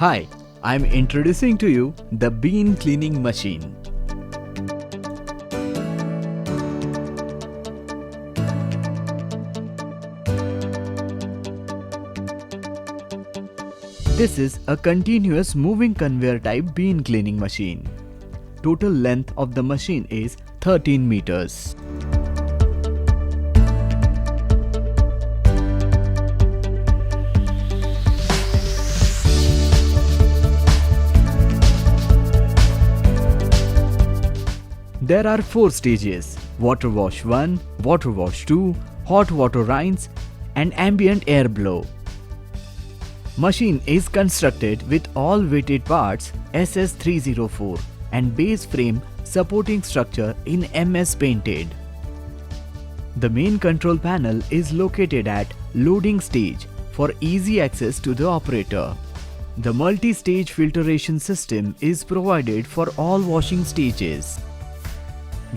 Hi, I'm introducing to you the bean cleaning machine. This is a continuous moving conveyor type bean cleaning machine. Total length of the machine is 13 meters. There are 4 stages: water wash 1, water wash 2, hot water rinse and ambient air blow. Machine is constructed with all weighted parts SS304 and base frame supporting structure in MS painted. The main control panel is located at loading stage for easy access to the operator. The multi-stage filtration system is provided for all washing stages.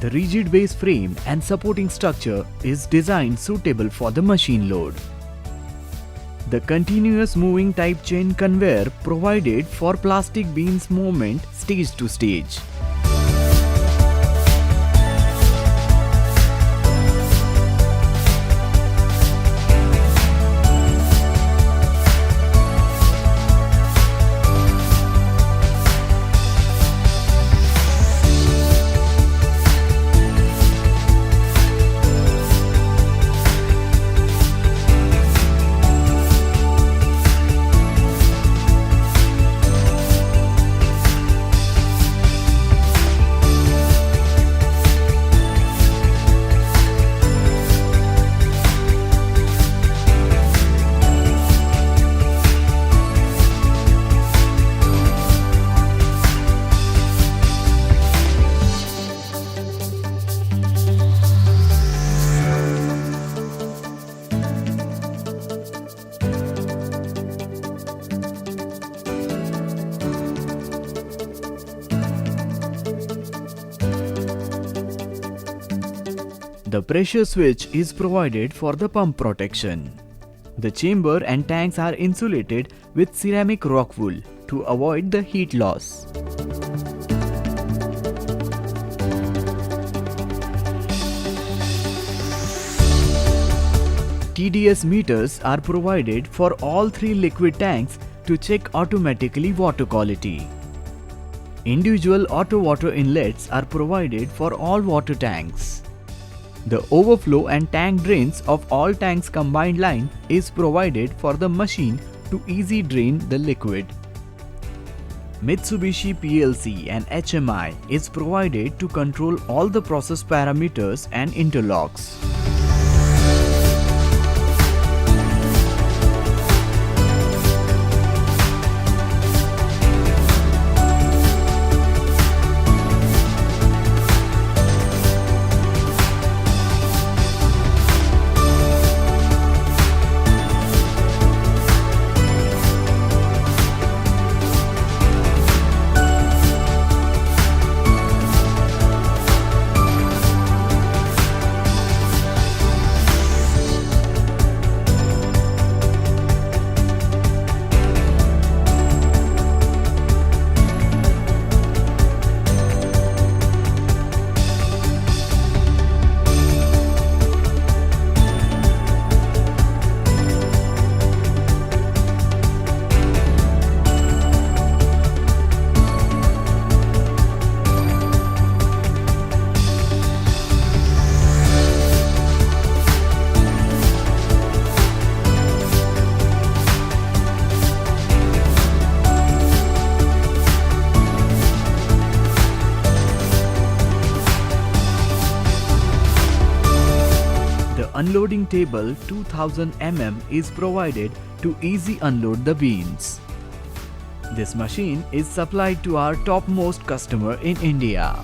The rigid base frame and supporting structure is designed suitable for the machine load. The continuous moving type chain conveyor provided for plastic beans movement stage to stage. The pressure switch is provided for the pump protection. The chamber and tanks are insulated with ceramic rock wool to avoid the heat loss. TDS meters are provided for all 3 liquid tanks to check automatically water quality. Individual auto water inlets are provided for all water tanks. The overflow and tank drains of all tanks combined line is provided for the machine to easy drain the liquid. Mitsubishi PLC and HMI is provided to control all the process parameters and interlocks. Unloading table 2000 mm is provided to easy unload the beans. This machine is supplied to our topmost customer in India.